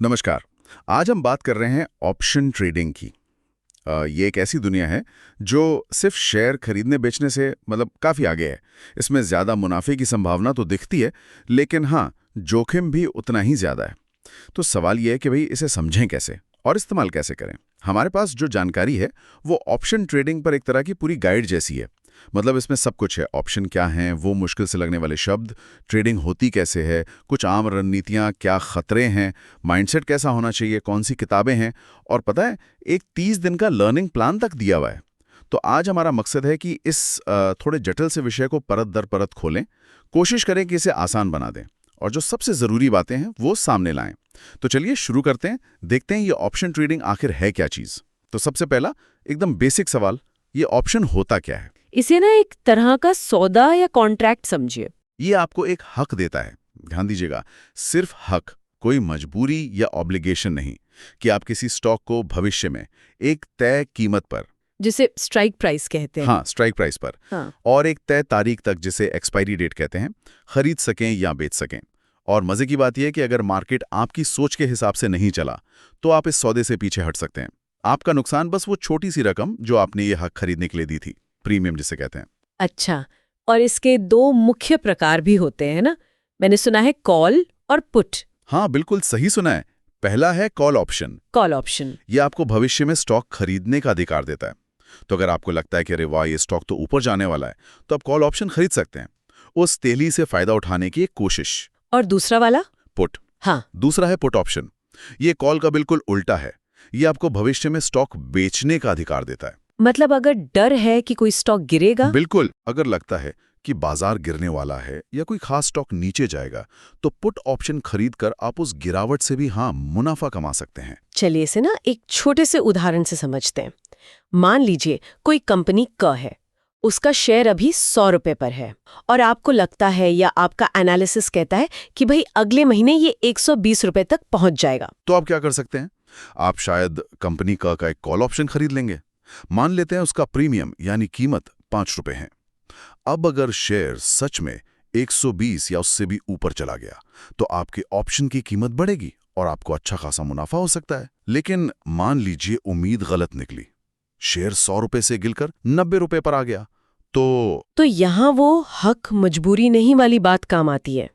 नमस्कार। आज हम बात कर रहे हैं ऑप्शन ट्रेडिंग की। ये एक ऐसी दुनिया है जो सिर्फ शेयर खरीदने बेचने से काफ़ी आगे है। इसमें ज़्यादा मुनाफे की संभावना तो दिखती है, लेकिन हाँ, जोखिम भी उतना ही ज़्यादा है। तो सवाल ये है कि भाई इसे समझें कैसे और इस्तेमाल कैसे करें। हमारे पास जो जानकारी है वो ऑप्शन ट्रेडिंग पर एक तरह की पूरी गाइड जैसी है। इसमें सब कुछ है। ऑप्शन क्या हैं, वो मुश्किल से लगने वाले शब्द, ट्रेडिंग होती कैसे है, कुछ आम रणनीतियाँ, क्या खतरे हैं, माइंडसेट कैसा होना चाहिए, कौन सी किताबें हैं, और पता है, एक 30 दिन का लर्निंग प्लान तक दिया हुआ है। तो आज हमारा मकसद है कि इस थोड़े जटिल से विषय को परत दर परत खोलें, कोशिश करें कि इसे आसान बना दें और जो सबसे ज़रूरी बातें हैं वो सामने लाएं। तो चलिए शुरू करते हैं, देखते हैं ये ऑप्शन ट्रेडिंग आखिर है क्या चीज़। तो सबसे पहला एकदम बेसिक सवाल, ये ऑप्शन होता क्या है? इसे ना एक तरह का सौदा या कॉन्ट्रैक्ट समझिए। ये आपको एक हक देता है। ध्यान दीजिएगा, सिर्फ हक, कोई मजबूरी या ऑब्लिगेशन नहीं, कि आप किसी स्टॉक को भविष्य में एक तय कीमत पर, जिसे स्ट्राइक प्राइस कहते हैं। हाँ, स्ट्राइक प्राइस पर, हाँ। और एक तय तारीख तक, जिसे एक्सपायरी डेट कहते हैं, खरीद सकें या बेच सकें। और मजे की बात यह है कि अगर मार्केट आपकी सोच के हिसाब से नहीं चला तो आप इस सौदे से पीछे हट सकते हैं। आपका नुकसान बस वो छोटी सी रकम जो आपने ये हक खरीदने के लिए दी थी, प्रीमियम जिसे कहते हैं। अच्छा, और इसके दो मुख्य प्रकार भी होते हैं ना? मैंने सुना है कॉल और पुट। हाँ, बिल्कुल सही सुना है। पहला है कॉल ऑप्शन। कॉल ऑप्शन ये आपको भविष्य में स्टॉक खरीदने का अधिकार देता है। तो अगर आपको लगता है कि अरे वाह, ये स्टॉक तो ऊपर जाने वाला है, तो आप कॉल ऑप्शन खरीद सकते हैं, उस तेजी से फायदा उठाने की एक कोशिश। और दूसरा वाला? पुट। हाँ। दूसरा है पुट ऑप्शन। ये कॉल का बिल्कुल उल्टा है। ये आपको भविष्य में स्टॉक बेचने का अधिकार देता है। मतलब अगर डर है कि कोई स्टॉक गिरेगा। बिल्कुल, अगर लगता है कि बाजार गिरने वाला है या कोई खास स्टॉक नीचे जाएगा, तो पुट ऑप्शन खरीदकर आप उस गिरावट से भी मुनाफा कमा सकते हैं। चलिए इसे ना एक छोटे से उदाहरण से समझते हैं। मान लीजिए कोई कंपनी क है, उसका शेयर अभी 100 रुपए पर है और आपको लगता है या आपका एनालिसिस कहता है कि भाई अगले महीने ये 120 रुपए तक पहुंच जाएगा। तो आप क्या कर सकते हैं? आप शायद कंपनी का एक कॉल ऑप्शन खरीद लेंगे। मान लेते हैं उसका प्रीमियम यानी कीमत 5 रुपए है। अब अगर शेयर सच में 120 या उससे भी ऊपर चला गया, तो आपके ऑप्शन की कीमत बढ़ेगी और आपको अच्छा खासा मुनाफा हो सकता है। लेकिन मान लीजिए उम्मीद गलत निकली, शेयर 100 रुपए से गिरकर 90 रुपए पर आ गया, तो यहाँ वो हक मजबूरी नहीं वाली बात काम आती है।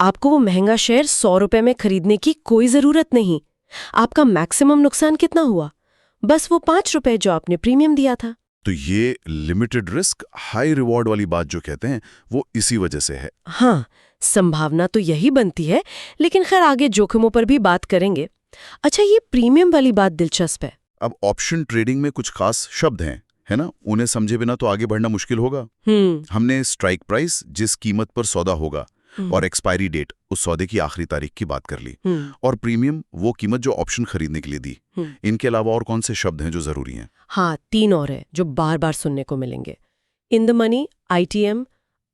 आपको वो महंगा शेयर 100 रुपए में खरीदने की कोई जरूरत नहीं। आपका मैक्सिमम नुकसान कितना हुआ? बस वो 5 रुपए जो आपने प्रीमियम दिया था। तो ये लिमिटेड रिस्क हाई रिवॉर्ड वाली बात जो कहते हैं, वो इसी वजह से है। हाँ, संभावना तो यही बनती है, लेकिन खैर आगे जोखिमों पर भी बात करेंगे। अच्छा, ये प्रीमियम वाली बात दिलचस्प है। अब ऑप्शन ट्रेडिंग में कुछ खास शब्द हैं, है ना? उन्हें समझे बिना तो आगे बढ़ना मुश्किल होगा। हमने स्ट्राइक प्राइस, जिस कीमत पर सौदा होगा, और एक्सपायरी डेट, उस सौदे की आखिरी तारीख की बात कर ली। और प्रीमियम, वो कीमत जो ऑप्शन खरीदने के लिए दी। इनके अलावा और कौन से शब्द हैं जो जरूरी हैं? हाँ, 3 और है जो बार बार सुनने को मिलेंगे। In the money ITM,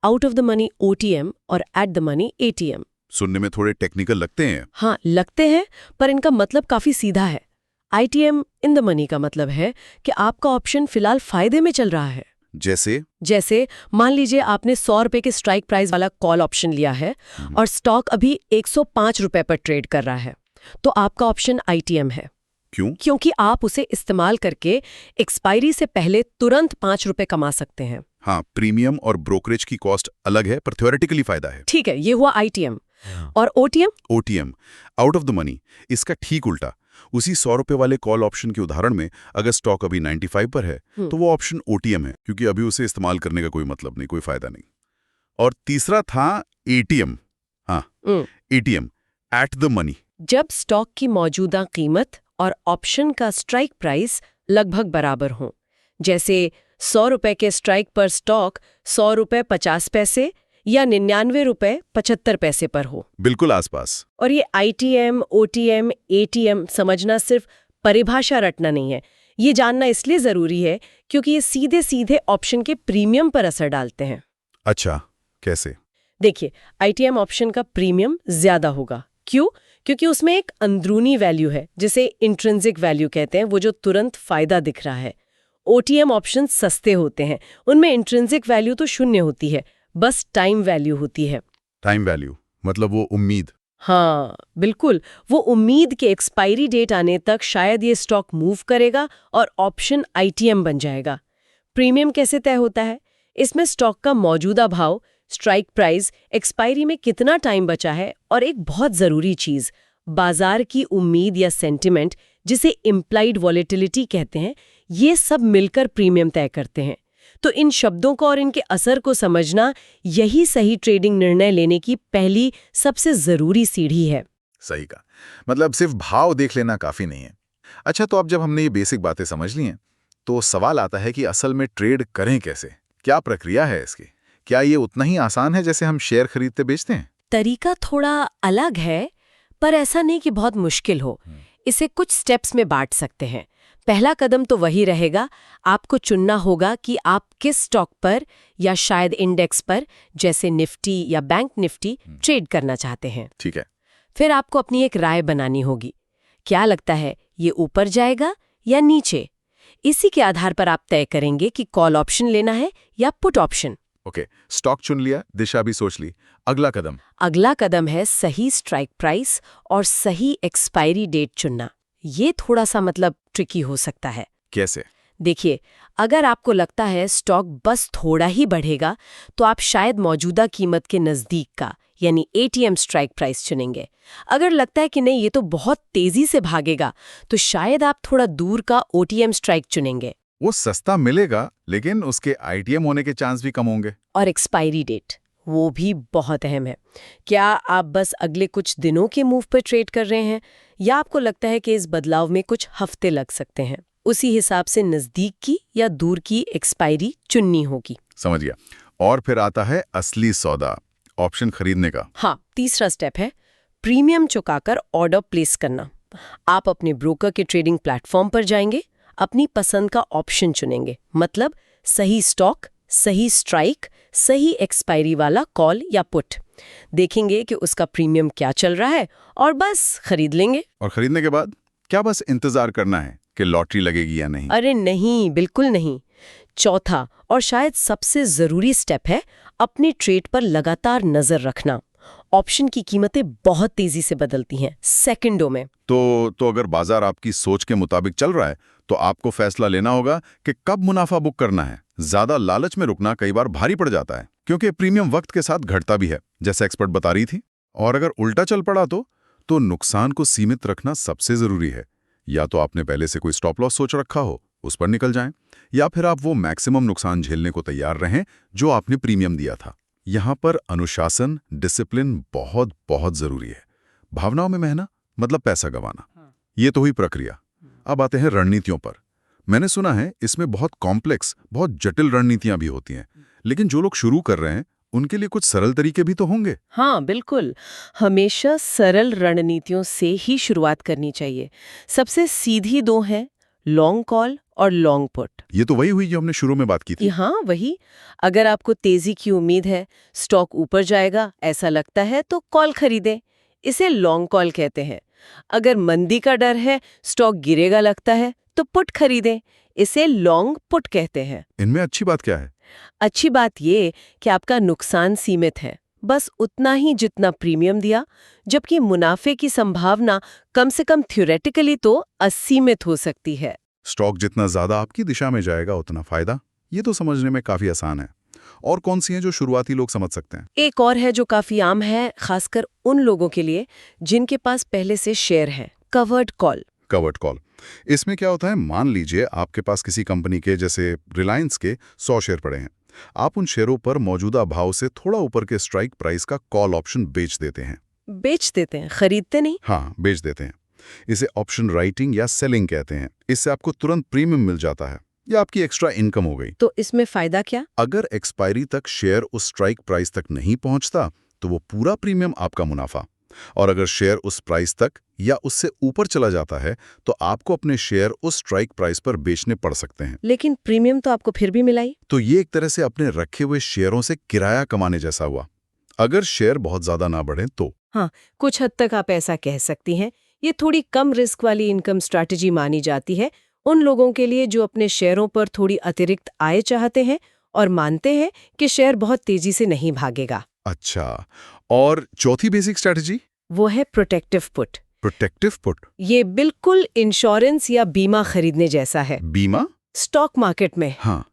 out of the money OTM और एट द मनी ATM। सुनने में थोड़े टेक्निकल लगते हैं। हाँ, लगते हैं, पर इनका मतलब काफी सीधा है। ITM इन द मनी का मतलब है कि आपका ऑप्शन फिलहाल फायदे में चल रहा है। जैसे मान लीजिए आपने 100 रुपए के स्ट्राइक प्राइस वाला कॉल ऑप्शन लिया है और स्टॉक अभी 105 रुपए पर ट्रेड कर रहा है, तो आपका ऑप्शन ITM है। क्यों? क्योंकि आप उसे इस्तेमाल करके एक्सपायरी से पहले तुरंत 5 रुपए कमा सकते हैं। हाँ, प्रीमियम और ब्रोकरेज की कॉस्ट अलग है, पर थ्योरेटिकली फायदा है। ठीक है, ये हुआ ITM। और OTM, out of the money, इसका ठीक उल्टा। उसी 100 रुपए वाले कॉल ऑप्शन के उदाहरण में अगर स्टॉक अभी 95 पर है, तो वो ऑप्शन OTM है, क्योंकि अभी उसे इस्तेमाल करने का कोई मतलब नहीं, कोई फायदा नहीं। और तीसरा था ATM। हाँ, ATM, एट द मनी। जब स्टॉक की मौजूदा कीमत और ऑप्शन का स्ट्राइक प्राइस लगभग बराबर हों, जैसे 100 रुपए के स्ट्राइक पर स्टॉक 100 रुपए 50 पैसे या 99 रुपए 75 पैसे पर हो। बिल्कुल आसपास। और ये ITM, OTM, ATM समझना सिर्फ परिभाषा रटना नहीं है, ये जानना इसलिए जरूरी है क्योंकि ये सीधे सीधे ऑप्शन के प्रीमियम पर असर डालते हैं। अच्छा, कैसे? देखिए, ITM ऑप्शन का प्रीमियम ज्यादा होगा। क्यों? क्योंकि उसमें एक अंदरूनी वैल्यू है, जिसे इंट्रिंसिक वैल्यू कहते हैं, वो जो तुरंत फायदा दिख रहा है। OTM ऑप्शन सस्ते होते हैं, उनमें इंट्रिंसिक वैल्यू तो शून्य होती है, बस टाइम वैल्यू होती है। टाइम वैल्यू मतलब वो उम्मीद। हाँ बिल्कुल, वो उम्मीद के एक्सपायरी डेट आने तक शायद ये स्टॉक मूव करेगा और ऑप्शन आईटीएम बन जाएगा। प्रीमियम कैसे तय होता है? इसमें स्टॉक का मौजूदा भाव, स्ट्राइक प्राइस, एक्सपायरी में कितना टाइम बचा है और एक बहुत ज़रूरी चीज़, बाजार की उम्मीद या सेंटिमेंट, जिसे इम्प्लाइड वॉलेटिलिटी कहते हैं, ये सब मिलकर प्रीमियम तय करते हैं। तो इन शब्दों को और इनके असर को समझना यही सही ट्रेडिंग निर्णय लेने की पहली सबसे ज़रूरी सीढ़ी है। सही कहा। मतलब सिर्फ भाव देख लेना काफी नहीं है। अच्छा, तो अब जब हमने ये बेसिक बातें समझ ली हैं, तो सवाल आता है कि असल में ट्रेड करें कैसे? क्या प्रक्रिया है इसकी? क्या ये उतना ही आसान है जैसे हम शेयर खरीदते बेचते हैं? तरीका थोड़ा अलग है, पर ऐसा नहीं कि बहुत मुश्किल हो। इसे कुछ स्टेप्स में बांट सकते हैं। पहला कदम तो वही रहेगा, आपको चुनना होगा कि आप किस स्टॉक पर या शायद इंडेक्स पर, जैसे निफ्टी या बैंक निफ्टी, ट्रेड करना चाहते हैं। ठीक है। फिर आपको अपनी एक राय बनानी होगी। क्या लगता है, ये ऊपर जाएगा या नीचे? इसी के आधार पर आप तय करेंगे कि कॉल ऑप्शन लेना है या पुट ऑप्शन। ओके, स्टॉक चुन लिया, दिशा भी सोच ली। अगला कदम? अगला कदम है सही स्ट्राइक प्राइस और सही एक्सपायरी डेट चुनना। ये थोड़ा सा ट्रिकी हो सकता है। कैसे? देखिए, अगर आपको लगता है स्टॉक बस थोड़ा ही बढ़ेगा, तो आप शायद मौजूदा कीमत के नज़दीक का यानी एटीएम स्ट्राइक प्राइस चुनेंगे। अगर लगता है कि नहीं, ये तो बहुत तेजी से भागेगा, तो शायद आप थोड़ा दूर का ओटीएम स्ट्राइक चुनेंगे। वो सस्ता मिलेगा, लेकिन उसके आईटीएम होने के चांस भी कम होंगे। और एक्सपायरी डेट, वो भी बहुत अहम है। क्या आप बस अगले कुछ दिनों के मूव पर ट्रेड कर रहे हैं, या आपको लगता है कि इस बदलाव में कुछ हफ्ते लग सकते हैं? उसी हिसाब से नज़दीक की या दूर की एक्सपायरी चुननी होगी। समझ गया। और फिर आता है असली सौदा, ऑप्शन खरीदने का। हाँ, तीसरा स्टेप है प्रीमियम चुकाकर ऑर्डर प्लेस करना। आप अपने ब्रोकर के ट्रेडिंग प्लेटफॉर्म पर जाएंगे, अपनी पसंद का ऑप्शन चुनेंगे, मतलब सही स्टॉक, सही स्ट्राइक, सही एक्सपायरी वाला कॉल या पुट। देखेंगे कि उसका प्रीमियम क्या चल रहा है और बस खरीद लेंगे। और खरीदने के बाद क्या बस इंतजार करना है कि लॉटरी लगेगी या नहीं? अरे नहीं, बिल्कुल नहीं। चौथा और शायद सबसे ज़रूरी स्टेप है अपने ट्रेड पर लगातार नज़र रखना। ऑप्शन की कीमतें बहुत तेजी से बदलती हैं, सेकंडों में। तो अगर बाजार आपकी सोच के मुताबिक चल रहा है, तो आपको फैसला लेना होगा कि कब मुनाफा बुक करना है। ज्यादा लालच में रुकना कई बार भारी पड़ जाता है, क्योंकि प्रीमियम वक्त के साथ घटता भी है, जैसे एक्सपर्ट बता रही थी। और अगर उल्टा चल पड़ा तो नुकसान को सीमित रखना सबसे जरूरी है। या तो आपने पहले से कोई स्टॉप लॉस सोच रखा हो, उस पर निकल जाएं, या फिर आप वो मैक्सिमम नुकसान झेलने को तैयार रहें जो आपने प्रीमियम दिया था। यहाँ पर अनुशासन, डिसिप्लिन बहुत बहुत जरूरी है। भावनाओं में बहना मतलब पैसा गंवाना, ये तो हुई प्रक्रिया। अब आते हैं रणनीतियों पर। मैंने सुना है इसमें बहुत कॉम्प्लेक्स, बहुत जटिल रणनीतियां भी होती हैं, लेकिन जो लोग शुरू कर रहे हैं उनके लिए कुछ सरल तरीके भी तो होंगे। हाँ बिल्कुल, हमेशा सरल रणनीतियों से ही शुरुआत करनी चाहिए। सबसे सीधी दो हैं, लॉन्ग कॉल और लॉन्ग पुट। ये तो वही हुई जो हमने शुरू में बात की थी। हाँ वही। अगर आपको तेजी की उम्मीद है, स्टॉक ऊपर जाएगा ऐसा लगता है, तो कॉल खरीदें, इसे लॉन्ग कॉल कहते हैं। अगर मंदी का डर है, स्टॉक गिरेगा लगता है, तो पुट खरीदें, इसे लॉन्ग पुट कहते हैं। इनमें अच्छी बात क्या है? अच्छी बात ये कि आपका नुकसान सीमित है, बस उतना ही जितना प्रीमियम दिया, जबकि मुनाफे की संभावना कम से कम थ्योरेटिकली तो असीमित हो सकती है। स्टॉक जितना ज्यादा आपकी दिशा में जाएगा उतना फायदा। ये तो समझने में काफी आसान है। और कौन सी हैं जो शुरुआती लोग समझ सकते हैं? एक और है जो काफी आम है, खासकर उन लोगों के लिए जिनके पास पहले से शेयर है, कवर्ड कॉल। कवर्ड कॉल, इसमें क्या होता है? मान लीजिए आपके पास किसी कंपनी के, जैसे रिलायंस के 100 शेयर पड़े हैं। आप उन शेयरों पर मौजूदा भाव से थोड़ा ऊपर के स्ट्राइक प्राइस का कॉल ऑप्शन बेच देते हैं। बेच देते हैं, खरीदते नहीं? हाँ, बेच देते हैं। इसे ऑप्शन राइटिंग या सेलिंग कहते हैं। इससे आपको तुरंत प्रीमियम मिल जाता है या आपकी एक्स्ट्रा इनकम हो गई। तो इसमें फायदा क्या? अगर एक्सपायरी तक शेयर उस स्ट्राइक प्राइस तक नहीं पहुंचता, तो वो पूरा प्रीमियम आपका मुनाफा। और अगर शेयर उस प्राइस तक या उससे ऊपर चला जाता है, तो आपको अपने शेयर उस स्ट्राइक प्राइस पर बेचने पड़ सकते हैं। लेकिन प्रीमियम तो आपको फिर भी मिला ही। तो ये एक तरह से अपने रखे हुए शेयरों से किराया कमाने जैसा हुआ। अगर शेयर बहुत ज्यादा ना बढ़े तो। हाँ, कुछ हद तक आप ऐसा कह सकती हैं। ये थोड़ी कम रिस्क वाली इनकम स्ट्रैटेजी मानी जाती है उन लोगों के लिए जो अपने शेयरों पर थोड़ी अतिरिक्त आय चाहते हैं और मानते हैं कि शेयर बहुत तेजी से नहीं भागेगा। अच्छा, और चौथी बेसिक स्ट्रैटेजी? वो है प्रोटेक्टिव पुट। Protective put? ये बिल्कुल इंश्योरेंस या बीमा खरीदने जैसा है। बीमा? स्टॉक मार्केट में। हाँ।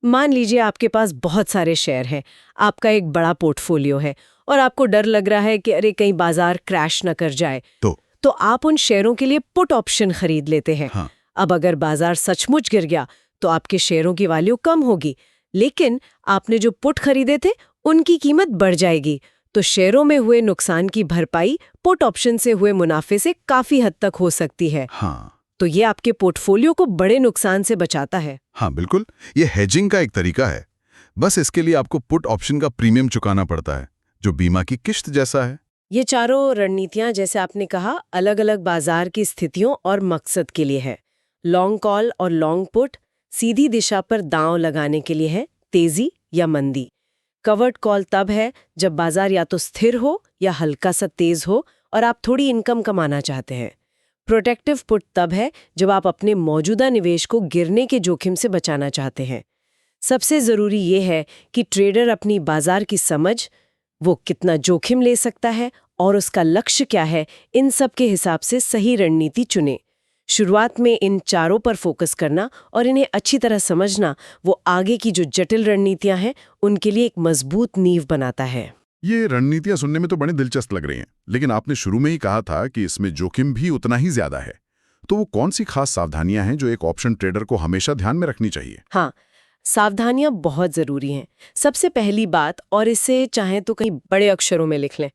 मान लीजिए आपके पास बहुत सारे शेयर हैं, आपका एक बड़ा पोर्टफोलियो है और आपको डर लग रहा है कि अरे कहीं बाजार क्रैश न कर जाए, तो आप उन शेयरों के लिए पुट ऑप्शन खरीद लेते हैं। हाँ। अब अगर बाजार सचमुच गिर गया तो आपके शेयरों की वैल्यू कम होगी, लेकिन आपने जो पुट खरीदे थे उनकी कीमत बढ़ जाएगी। तो शेयरों में हुए नुकसान की भरपाई पुट ऑप्शन से हुए मुनाफे से काफी हद तक हो सकती है। हाँ। तो ये आपके पोर्टफोलियो को बड़े नुकसान से बचाता है। हाँ बिल्कुल, ये हेजिंग का एक तरीका है। बस इसके लिए आपको पुट ऑप्शन का प्रीमियम चुकाना पड़ता है, जो बीमा की किश्त जैसा है। ये चारों रणनीतियां, जैसे आपने कहा, अलग अलग बाजार की स्थितियों और मकसद के लिए है। लॉन्ग कॉल और लॉन्ग पुट सीधी दिशा पर दांव लगाने के लिए है, तेजी या मंदी। कवर्ड कॉल तब है जब बाजार या तो स्थिर हो या हल्का सा तेज हो और आप थोड़ी इनकम कमाना चाहते हैं। प्रोटेक्टिव पुट तब है जब आप अपने मौजूदा निवेश को गिरने के जोखिम से बचाना चाहते हैं। सबसे जरूरी ये है कि ट्रेडर अपनी बाजार की समझ, वो कितना जोखिम ले सकता है और उसका लक्ष्य क्या है, इन सब के हिसाब से सही रणनीति चुने। शुरुआत में इन चारों पर फोकस करना और इन्हें अच्छी तरह समझना वो आगे की जो जटिल रणनीतियां हैं उनके लिए एक मजबूत नींव बनाता है। ये रणनीतियां सुनने में तो बड़ी दिलचस्प लग रही हैं, लेकिन आपने शुरू में ही कहा था कि इसमें जोखिम भी उतना ही ज्यादा है। तो वो कौन सी खास सावधानियां हैं जो एक ऑप्शन ट्रेडर को हमेशा ध्यान में रखनी चाहिए? हाँ, सावधानियां बहुत जरूरी हैं। सबसे पहली बात, और इसे चाहें तो कहीं बड़े अक्षरों में लिख लें,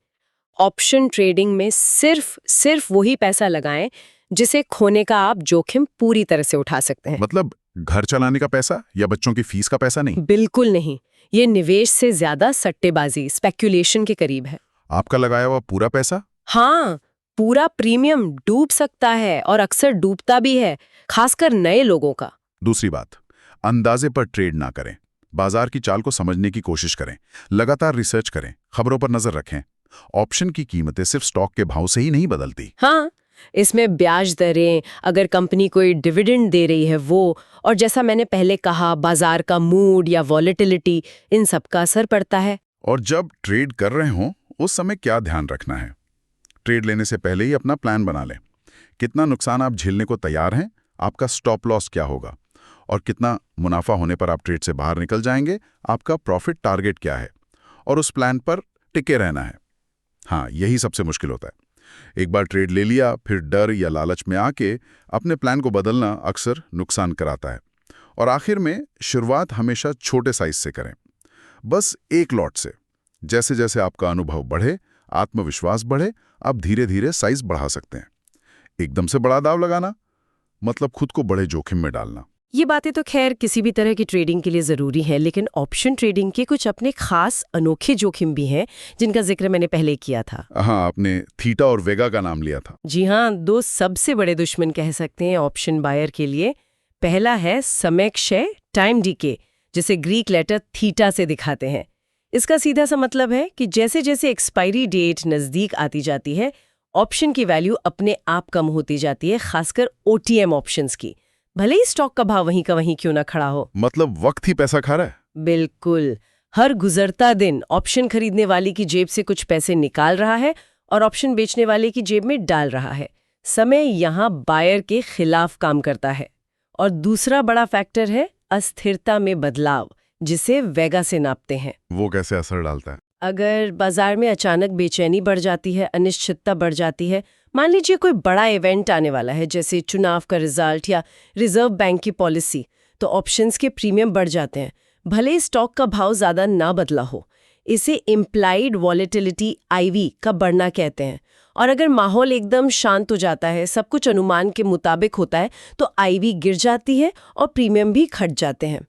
ऑप्शन ट्रेडिंग में सिर्फ वही पैसा लगाएं जिसे खोने का आप जोखिम पूरी तरह से उठा सकते हैं। मतलब घर चलाने का पैसा या बच्चों की फीस का पैसा नहीं? बिल्कुल नहीं। ये निवेश से ज्यादा सट्टेबाजी, स्पेक्यूलेशन के करीब है। आपका लगाया हुआ पूरा पैसा? हाँ, पूरा प्रीमियम डूब सकता है और अक्सर डूबता भी है, खासकर नए लोगों का। दूसरी बात, अंदाजे पर ट्रेड ना करें। बाजार की चाल को समझने की कोशिश करें, लगातार रिसर्च करें, खबरों पर नजर रखें। ऑप्शन की कीमतें सिर्फ स्टॉक के भाव से ही नहीं बदलती। हाँ, इसमें ब्याज दरें, अगर कंपनी कोई डिविडेंड दे रही है वो, और जैसा मैंने पहले कहा, बाजार का मूड या वॉलेटिलिटी, इन सब का असर पड़ता है। और जब ट्रेड कर रहे हों उस समय क्या ध्यान रखना है? ट्रेड लेने से पहले ही अपना प्लान बना लें। कितना नुकसान आप झेलने को तैयार हैं, आपका स्टॉप लॉस क्या होगा, और कितना मुनाफा होने पर आप ट्रेड से बाहर निकल जाएंगे, आपका प्रॉफिट टारगेट क्या है, और उस प्लान पर टिके रहना है। हाँ, यही सबसे मुश्किल होता है। एक बार ट्रेड ले लिया, फिर डर या लालच में आके अपने प्लान को बदलना अक्सर नुकसान कराता है। और आखिर में शुरुआत हमेशा छोटे साइज से करें, बस एक लॉट से। जैसे जैसे आपका अनुभव बढ़े, आत्मविश्वास बढ़े, आप धीरे धीरे साइज बढ़ा सकते हैं। एकदम से बड़ा दाव लगाना मतलब खुद को बड़े जोखिम में डालना। ये बातें तो खैर किसी भी तरह की ट्रेडिंग के लिए ज़रूरी हैं, लेकिन ऑप्शन ट्रेडिंग के कुछ अपने खास अनोखे जोखिम भी हैं जिनका जिक्र मैंने पहले किया था। हाँ, आपने थीटा और वेगा का नाम लिया था। जी हाँ, दो सबसे बड़े दुश्मन कह सकते हैं ऑप्शन बायर के लिए। पहला है समय क्षय, टाइम डीके, जिसे ग्रीक लेटर थीटा से दिखाते हैं। इसका सीधा सा मतलब है कि जैसे जैसे एक्सपायरी डेट नज़दीक आती जाती है, ऑप्शन की वैल्यू अपने आप कम होती जाती है, खासकर ओटीएम ऑप्शंस की, भले ही स्टॉक का भाव वहीं का वहीं क्यों ना खड़ा हो। मतलब वक्त ही पैसा खा रहा है। बिल्कुल, हर गुजरता दिन ऑप्शन खरीदने वाले की जेब से कुछ पैसे निकाल रहा है और ऑप्शन बेचने वाले की जेब में डाल रहा है। समय यहाँ बायर के खिलाफ काम करता है। और दूसरा बड़ा फैक्टर है अस्थिरता में बदलाव, जिसे वेगा से नापते हैं। वो कैसे असर डालता है? अगर बाजार में अचानक बेचैनी बढ़ जाती है, अनिश्चितता बढ़ जाती है, मान लीजिए कोई बड़ा इवेंट आने वाला है जैसे चुनाव का रिजल्ट या रिजर्व बैंक की पॉलिसी, तो ऑप्शंस के प्रीमियम बढ़ जाते हैं, भले ही स्टॉक का भाव ज़्यादा ना बदला हो। इसे इम्प्लाइड वॉलेटिलिटी आईवी का बढ़ना कहते हैं। और अगर माहौल एकदम शांत हो जाता है, सब कुछ अनुमान के मुताबिक होता है, तो आईवी गिर जाती है और प्रीमियम भी घट जाते हैं।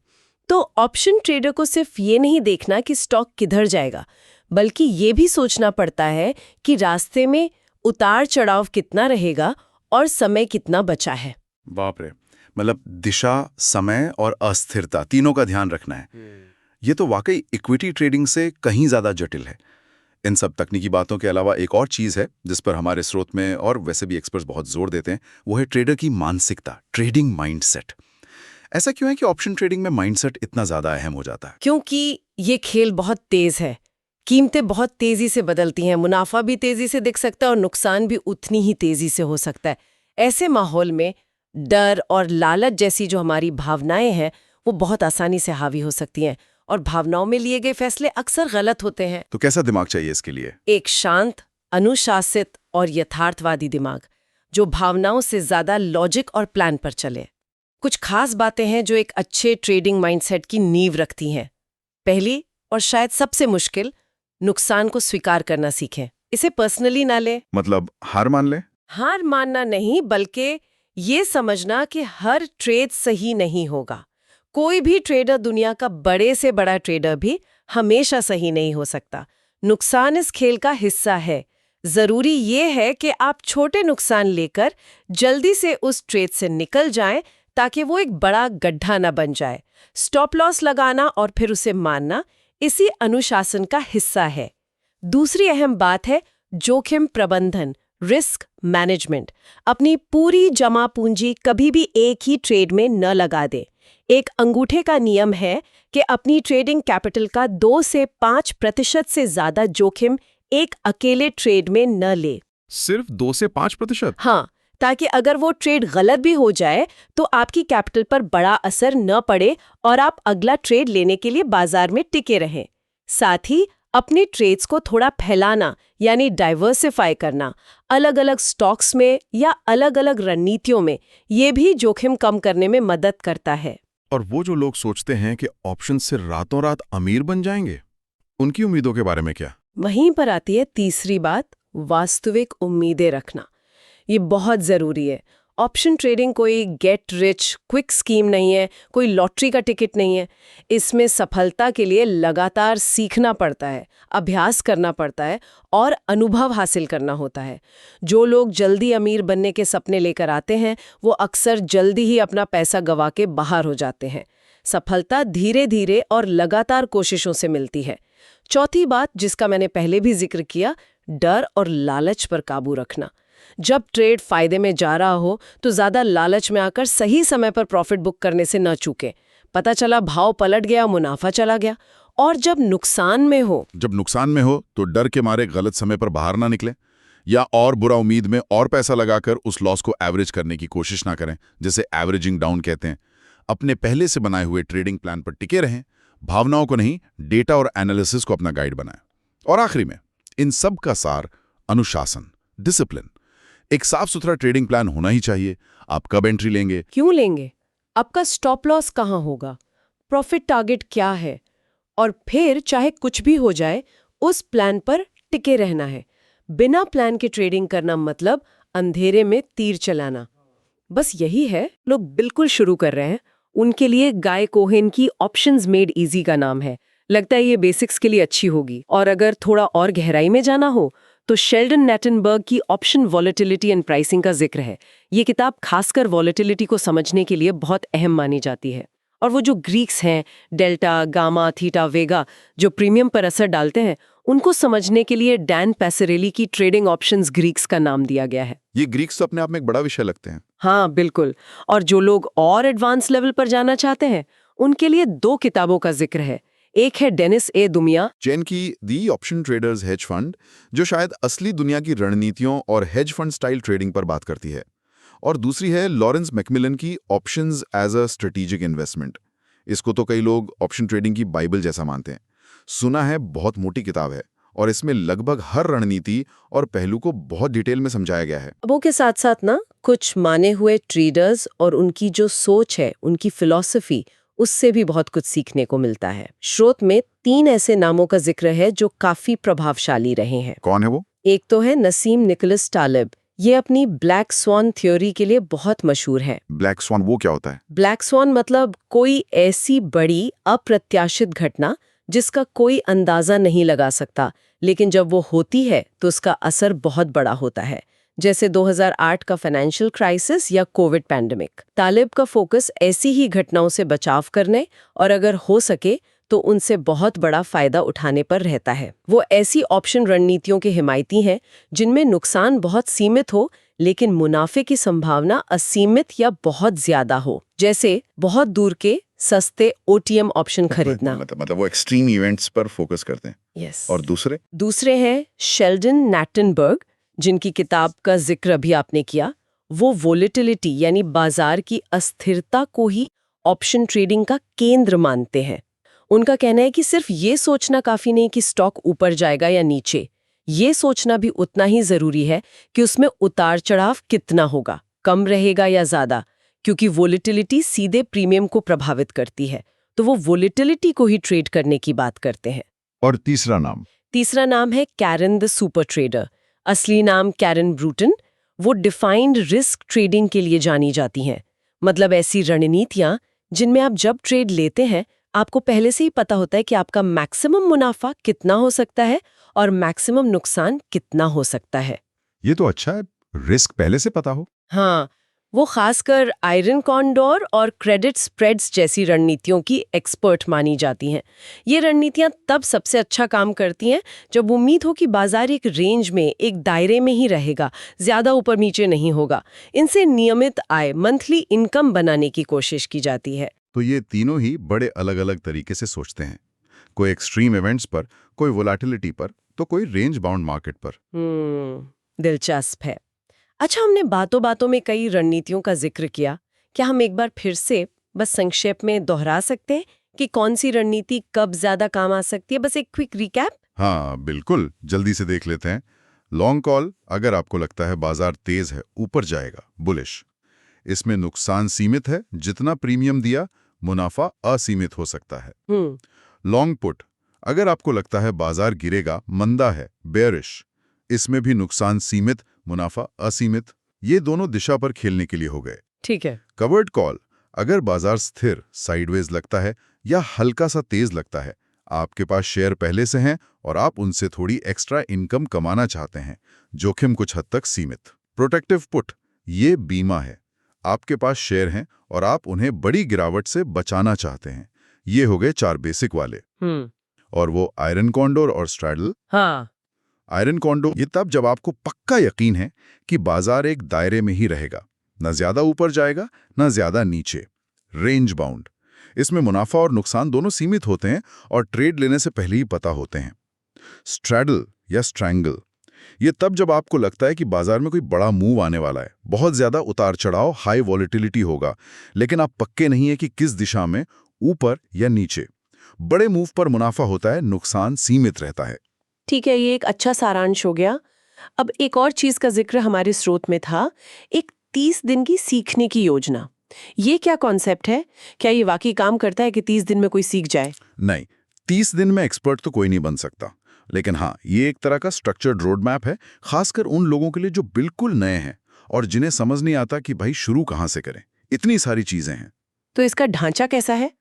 तो ऑप्शन ट्रेडर को सिर्फ ये नहीं देखना कि स्टॉक किधर जाएगा, बल्कि ये भी सोचना पड़ता है कि रास्ते में उतार चढ़ाव कितना रहेगा और समय कितना बचा है। बाप रे, मतलब दिशा, समय और अस्थिरता तीनों का ध्यान रखना है। ये तो वाकई इक्विटी ट्रेडिंग से कहीं ज्यादा जटिल है। इन सब तकनीकी बातों के अलावा एक और चीज है जिस पर हमारे स्रोत में और वैसे भी एक्सपर्ट्स बहुत जोर देते हैं, वो है ट्रेडर की मानसिकता, ट्रेडिंग माइंडसेट। ऐसा क्यों है कि ऑप्शन ट्रेडिंग में माइंडसेट इतना ज्यादा अहम हो जाता है? क्योंकि ये खेल बहुत तेज है। कीमतें बहुत तेजी से बदलती हैं, मुनाफा भी तेजी से दिख सकता है और नुकसान भी उतनी ही तेजी से हो सकता है। ऐसे माहौल में डर और लालच जैसी जो हमारी भावनाएं हैं वो बहुत आसानी से हावी हो सकती हैं और भावनाओं में लिए गए फैसले अक्सर गलत होते हैं। तो कैसा दिमाग चाहिए इसके लिए? एक शांत, अनुशासित और यथार्थवादी दिमाग जो भावनाओं से ज्यादा लॉजिक और प्लान पर चले। कुछ खास बातें हैं जो एक अच्छे ट्रेडिंग माइंडसेट की नींव रखती हैं। पहली और शायद सबसे मुश्किल, नुकसान को स्वीकार करना सीखें। इसे पर्सनली ना ले, मतलब हार मान ले? हार मानना नहीं, बल्कि ये समझना कि हर ट्रेड सही नहीं होगा। कोई भी ट्रेडर, दुनिया का बड़े से बड़ा ट्रेडर भी हमेशा सही नहीं हो सकता। नुकसान इस खेल का हिस्सा है। जरूरी ये है कि आप छोटे नुकसान लेकर जल्दी से उस ट्रेड से निकल जाएं ताकि वो एक बड़ा गड्ढा न बन जाए। स्टॉप लॉस लगाना और फिर उसे मानना इसी अनुशासन का हिस्सा है। दूसरी अहम बात है जोखिम प्रबंधन, रिस्क मैनेजमेंट। अपनी पूरी जमा पूंजी कभी भी एक ही ट्रेड में न लगा दे। एक अंगूठे का नियम है कि अपनी ट्रेडिंग कैपिटल का 2 से 5% से ज्यादा जोखिम एक अकेले ट्रेड में न ले। सिर्फ 2 से 5%? हाँ, ताकि अगर वो ट्रेड गलत भी हो जाए तो आपकी कैपिटल पर बड़ा असर न पड़े और आप अगला ट्रेड लेने के लिए बाजार में टिके रहें। साथ ही अपने ट्रेड्स को थोड़ा फैलाना यानी डाइवर्सिफाई करना, अलग अलग स्टॉक्स में या अलग अलग रणनीतियों में, ये भी जोखिम कम करने में मदद करता है। और वो जो लोग सोचते हैं कि ऑप्शन से रातों रात अमीर बन जाएंगे, उनकी उम्मीदों के बारे में क्या? वहीं पर आती है तीसरी बात, वास्तविक उम्मीदें रखना। ये बहुत जरूरी है। ऑप्शन ट्रेडिंग कोई गेट रिच क्विक स्कीम नहीं है, कोई लॉटरी का टिकट नहीं है। इसमें सफलता के लिए लगातार सीखना पड़ता है, अभ्यास करना पड़ता है और अनुभव हासिल करना होता है। जो लोग जल्दी अमीर बनने के सपने लेकर आते हैं वो अक्सर जल्दी ही अपना पैसा गंवा के बाहर हो जाते हैं। सफलता धीरे धीरे और लगातार कोशिशों से मिलती है। चौथी बात जिसका मैंने पहले भी जिक्र किया, डर और लालच पर काबू रखना। जब ट्रेड फायदे में जा रहा हो तो ज्यादा लालच में आकर सही समय पर प्रॉफिट बुक करने से न चूके। पता चला भाव पलट गया, मुनाफा चला गया। और जब नुकसान में हो तो डर के मारे गलत समय पर बाहर ना निकले या और बुरा उम्मीद में और पैसा लगाकर उस लॉस को एवरेज करने की कोशिश ना करें, जिसे एवरेजिंग डाउन कहते हैं। अपने पहले से बनाए हुए ट्रेडिंग प्लान पर टिके रहें, भावनाओं को नहीं, डेटा और एनालिसिस को अपना गाइड बनाएं। और आखिरी में इन सब का सार अनुशासन, डिसिप्लिन। एक साफ सुथरा ट्रेडिंग प्लान होना ही चाहिए। आप कब एंट्री लेंगे, क्यों लेंगे, आपका स्टॉप लॉस कहाँ होगा, प्रॉफिट टारगेट क्या है, और फिर चाहे कुछ भी हो जाए उस प्लान पर टिके रहना है। बिना प्लान के ट्रेडिंग करना मतलब अंधेरे में तीर चलाना। बस यही है लोग बिल्कुल शुरू कर रहे हैं, उनके लिए गाय कोहेन की ऑप्शंस मेड इजी का नाम है। लगता है ये बेसिक्स के लिए अच्छी होगी। और अगर थोड़ा और गहराई में जाना हो तो शेल्डन नेटनबर्ग की ऑप्शन वॉलेटिलिटी एंड प्राइसिंग का जिक्र है। ये किताब खासकर वॉलेटिलिटी को समझने के लिए बहुत अहम मानी जाती है। और वो जो ग्रीक्स हैं, डेल्टा, गामा, थीटा, वेगा, जो प्रीमियम पर असर डालते हैं, उनको समझने के लिए डैन पैसरेली की ट्रेडिंग ऑप्शंस ग्रीक्स का नाम दिया गया है। ये ग्रीक्स तो अपने आप में एक बड़ा विषय लगते हैं। हाँ बिल्कुल। और जो लोग और एडवांस लेवल पर जाना चाहते हैं उनके लिए 2 किताबों का जिक्र है। एक है डेनिस ए दुमिया चेन की the option traders hedge fund, जो शायद असली दुनिया की रणनीतियों और हेज फंड स्टाइल ट्रेडिंग पर बात करती है। और दूसरी है लॉरेंस मैकमिलन की options as a strategic investment. इसको तो कई लोग ऑप्शन ट्रेडिंग की बाइबल जैसा मानते हैं। सुना है बहुत मोटी किताब है और इसमें लगभग हर रणनीति और पहलू को बहुत डिटेल में समझाया गया है। वो के साथ साथ ना कुछ माने हुए ट्रेडर्स और उनकी जो सोच है, उनकी फिलॉसफी, उससे भी बहुत कुछ सीखने को मिलता है। स्रोत में 3 ऐसे नामों का जिक्र है जो काफी प्रभावशाली रहे हैं। कौन है वो? एक तो है नसीम निकोलस तालिब। ये अपनी ब्लैक स्वान थ्योरी के लिए बहुत मशहूर है। ब्लैक स्वान वो क्या होता है? ब्लैक स्वान मतलब कोई ऐसी बड़ी अप्रत्याशित घटना जिसका कोई अंदाजा नहीं लगा सकता, लेकिन जब वो होती है तो उसका असर बहुत बड़ा होता है, जैसे 2008 का फाइनेंशियल क्राइसिस या कोविड पैंडेमिक। तालिब का फोकस ऐसी ही घटनाओं से बचाव करने और अगर हो सके तो उनसे बहुत बड़ा फायदा उठाने पर रहता है। वो ऐसी ऑप्शन रणनीतियों के हिमायती हैं जिनमें नुकसान बहुत सीमित हो लेकिन मुनाफे की संभावना असीमित या बहुत ज्यादा हो, जैसे बहुत दूर के सस्ते OTM ऑप्शन खरीदना। मतलब वो एक्सट्रीम इवेंट्स पर फोकस करते हैं। यस। और दूसरे हैं शेल्डन नैटनबर्ग, जिनकी किताब का जिक्र अभी आपने किया। वो वोलेटिलिटी यानी बाजार की अस्थिरता को ही ऑप्शन ट्रेडिंग का केंद्र मानते हैं। उनका कहना है कि सिर्फ ये सोचना काफी नहीं कि स्टॉक ऊपर जाएगा या नीचे, ये सोचना भी उतना ही जरूरी है कि उसमें उतार चढ़ाव कितना होगा, कम रहेगा या ज्यादा, क्योंकि वोलेटिलिटी सीधे प्रीमियम को प्रभावित करती है। तो वो वोलेटिलिटी को ही ट्रेड करने की बात करते हैं। और तीसरा नाम है कैरन द सुपर ट्रेडर। असली नाम कैरन ब्रूटन। वो डिफाइंड रिस्क ट्रेडिंग के लिए जानी जाती हैं। मतलब ऐसी रणनीतियां जिनमें आप जब ट्रेड लेते हैं आपको पहले से ही पता होता है कि आपका मैक्सिमम मुनाफा कितना हो सकता है और मैक्सिमम नुकसान कितना हो सकता है। ये तो अच्छा है, रिस्क पहले से पता हो। हाँ, वो खासकर आयरन कॉन्डोर और क्रेडिट स्प्रेड्स जैसी रणनीतियों की एक्सपर्ट मानी जाती हैं। ये रणनीतियां तब सबसे अच्छा काम करती हैं जब उम्मीद हो कि बाजार एक रेंज में, एक दायरे में ही रहेगा, ज्यादा ऊपर नीचे नहीं होगा। इनसे नियमित आय, मंथली इनकम बनाने की कोशिश की जाती है। तो ये तीनों ही बड़े अलग अलग तरीके से सोचते हैं, कोई एक्सट्रीम इवेंट्स पर, कोई वोलेटिलिटी पर, तो कोई रेंज बाउंड मार्केट पर। दिलचस्प है। अच्छा, हमने बातों बातों में कई रणनीतियों का जिक्र किया। क्या हम एक बार फिर से बस संक्षेप में दोहरा सकते हैं कि कौन सी रणनीति कब ज्यादा काम आ सकती है? बस एक क्विक रिकैप। हाँ बिल्कुल, जल्दी से देख लेते हैं। लॉन्ग कॉल, अगर आपको लगता है बाजार तेज है, ऊपर जाएगा, बुलिश। इसमें नुकसान सीमित है, जितना प्रीमियम दिया मुनाफा असीमित हो सकता है। लॉन्ग पुट, अगर आपको लगता है बाजार गिरेगा, मंदा है, बेयरिश। इसमें भी नुकसान सीमित, मुनाफा असीमित। ये दोनों दिशा पर खेलने के लिए हो गए। ठीक है। कवर्ड कॉल, अगर बाजार स्थिर, साइडवेज लगता है या हल्का सा तेज लगता है, आपके पास शेयर पहले से हैं और आप उनसे थोड़ी एक्स्ट्रा इनकम कमाना चाहते हैं, जोखिम कुछ हद तक सीमित। प्रोटेक्टिव पुट, ये बीमा है, आपके पास शेयर हैं और आप उन्हें बड़ी गिरावट से बचाना चाहते हैं। ये हो गए 4 बेसिक वाले। और वो आयरन कॉन्डोर और स्ट्रैडल। हाँ। आयरन कॉन्डोर, ये तब जब आपको पक्का यकीन है कि बाजार एक दायरे में ही रहेगा, न ज्यादा ऊपर जाएगा न ज्यादा नीचे। रेंज बाउंड, इसमें मुनाफा और नुकसान दोनों सीमित होते हैं और ट्रेड लेने से पहले ही पता होते हैं। स्ट्रैडल या स्ट्रैंगल, ये तब जब आपको लगता है कि बाजार में कोई बड़ा मूव आने वाला है, बहुत ज्यादा उतार चढ़ाव, हाई वॉलेटिलिटी होगा, लेकिन आप पक्के नहीं है कि किस दिशा में, ऊपर या नीचे। बड़े मूव पर मुनाफा होता है, नुकसान सीमित रहता है। ठीक है, ये एक अच्छा सारांश हो गया। अब एक और चीज का जिक्र हमारे स्रोत में था, एक 30 दिन की सीखने की योजना। ये क्या कॉन्सेप्ट है? क्या ये वाकई काम करता है कि 30 दिन में कोई सीख जाए? नहीं, 30 दिन में एक्सपर्ट तो कोई नहीं बन सकता, लेकिन हाँ, ये एक तरह का स्ट्रक्चर्ड रोड मैप है, खासकर उन लोगों के लिए जो बिल्कुल नए हैं और जिन्हें समझ नहीं आता कि भाई शुरू कहाँ से करें। इतनी सारी चीजें हैं। तो इसका ढांचा कैसा है?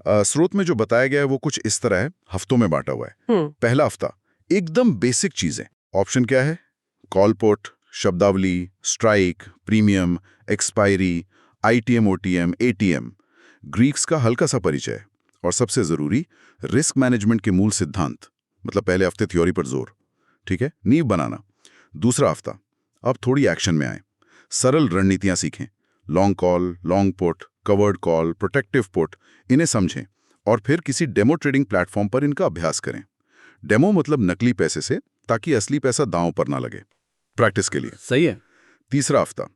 स्रोत में जो बताया गया है वो कुछ इस तरह है, हफ्तों में बांटा हुआ है। पहला हफ्ता एकदम बेसिक चीजें। ऑप्शन क्या है? कॉल पुट, शब्दावली, strike, premium, expiry, ITM, OTM, ATM, Greeks का हल्का सा परिचय और सबसे जरूरी रिस्क मैनेजमेंट के मूल सिद्धांत। मतलब पहले हफ्ते थ्योरी पर जोर, ठीक है, नींव बनाना। दूसरा हफ्ता अब थोड़ी एक्शन में आए, सरल रणनीतियां सीखें। Long call, long put, covered call, protective put, इन्हें समझें और फिर किसी डेमो ट्रेडिंग प्लेटफॉर्म पर इनका अभ्यास करें। डेमो मतलब नकली पैसे से, ताकि असली पैसा दांव पर ना लगे, प्रैक्टिस के लिए। सही है। तीसरा हफ्ता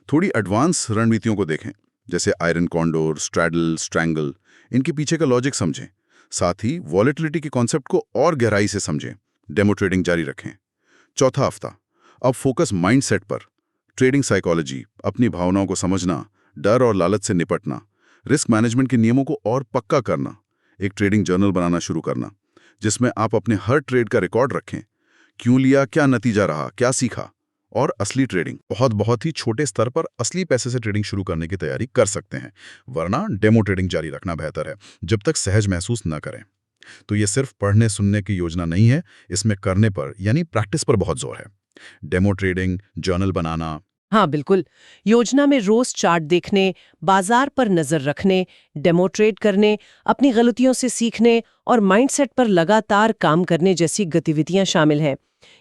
थोड़ी एडवांस रणनीतियों को देखें, जैसे आयरन कॉन्डोर, स्ट्रैडल, स्ट्रैंगल, इनके पीछे का लॉजिक समझें। साथ ही वॉलेटिलिटी के कॉन्सेप्ट को और गहराई से समझें। डेमो ट्रेडिंग जारी रखें। चौथा हफ्ता अब फोकस माइंडसेट पर, ट्रेडिंग साइकोलॉजी, अपनी भावनाओं को समझना, डर और लालच से निपटना, रिस्क मैनेजमेंट के नियमों को और पक्का करना, एक ट्रेडिंग जर्नल बनाना शुरू करना, जिसमें आप अपने हर ट्रेड का रिकॉर्ड रखें, क्यों लिया, क्या नतीजा रहा, क्या सीखा। और असली ट्रेडिंग, बहुत ही छोटे स्तर पर असली पैसे से ट्रेडिंग शुरू करने की तैयारी कर सकते हैं, वरना डेमो ट्रेडिंग जारी रखना बेहतर है, जब तक सहज महसूस न करें। तो ये सिर्फ पढ़ने सुनने की योजना नहीं है, इसमें करने पर यानी प्रैक्टिस पर बहुत जोर है। डेमो ट्रेडिंग, जर्नल बनाना। हाँ बिल्कुल, योजना में रोज चार्ट देखने, बाजार पर नजर रखने, डेमो ट्रेड करने, अपनी गलतियों से सीखने और माइंडसेट पर लगातार काम करने जैसी गतिविधियां शामिल हैं।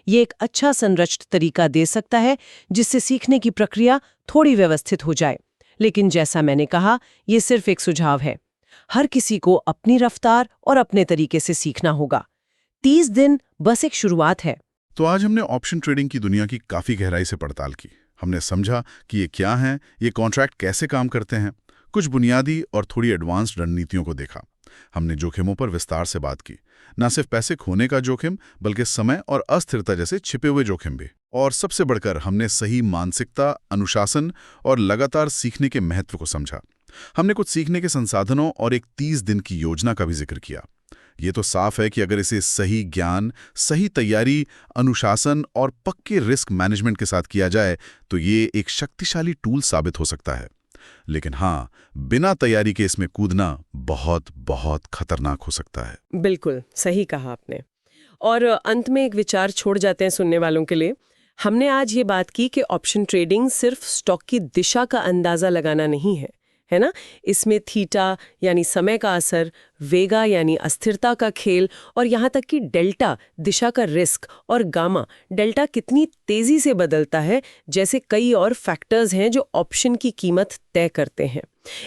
ये एक अच्छा संरचित तरीका दे सकता है जिससे सीखने की प्रक्रिया थोड़ी व्यवस्थित हो जाए। लेकिन जैसा मैंने कहा, ये सिर्फ एक सुझाव है। हर किसी को अपनी रफ्तार और अपने तरीके से सीखना होगा। 30 दिन बस एक शुरुआत है। तो आज हमने ऑप्शन ट्रेडिंग की दुनिया की काफी गहराई से पड़ताल की। हमने समझा कि ये क्या है, ये कॉन्ट्रैक्ट कैसे काम करते हैं, कुछ बुनियादी और थोड़ी एडवांस्ड रणनीतियों को देखा। हमने जोखिमों पर विस्तार से बात की, न सिर्फ पैसे खोने का जोखिम बल्कि समय और अस्थिरता जैसे छिपे हुए जोखिम भी। और सबसे बढ़कर हमने सही मानसिकता, अनुशासन और लगातार सीखने के महत्व को समझा। हमने कुछ सीखने के संसाधनों और एक 30 दिन की योजना का भी जिक्र किया। ये तो साफ है कि अगर इसे सही ज्ञान, सही तैयारी, अनुशासन और पक्के रिस्क मैनेजमेंट के साथ किया जाए तो ये एक शक्तिशाली टूल साबित हो सकता है। लेकिन हाँ, बिना तैयारी के इसमें कूदना बहुत बहुत खतरनाक हो सकता है। बिल्कुल सही कहा आपने। और अंत में एक विचार छोड़ जाते हैं सुनने वालों के लिए। हमने आज ये बात की कि ऑप्शन ट्रेडिंग सिर्फ स्टॉक की दिशा का अंदाजा लगाना नहीं है ना? इसमें थीटा यानी समय का असर, वेगा यानी अस्थिरता का खेल, और यहाँ तक कि डेल्टा दिशा का रिस्क, और गामा डेल्टा कितनी तेजी से बदलता है, जैसे कई और फैक्टर्स हैं जो ऑप्शन की कीमत तय करते हैं।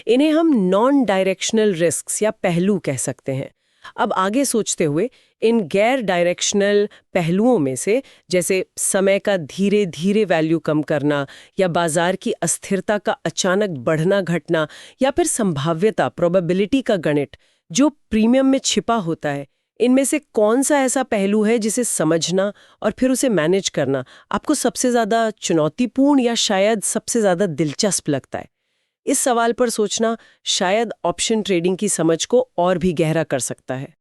इन्हें हम नॉन डायरेक्शनल रिस्क्स या पहलू कह सकते हैं। अब आगे सोचते हुए इन गैर डायरेक्शनल पहलुओं में से, जैसे समय का धीरे धीरे वैल्यू कम करना, या बाजार की अस्थिरता का अचानक बढ़ना घटना, या फिर संभाव्यता प्रोबेबिलिटी का गणित जो प्रीमियम में छिपा होता है, इनमें से कौन सा ऐसा पहलू है जिसे समझना और फिर उसे मैनेज करना आपको सबसे ज्यादा चुनौतीपूर्ण या शायद सबसे ज्यादा दिलचस्प लगता है? इस सवाल पर सोचना शायद ऑप्शन ट्रेडिंग की समझ को और भी गहरा कर सकता है।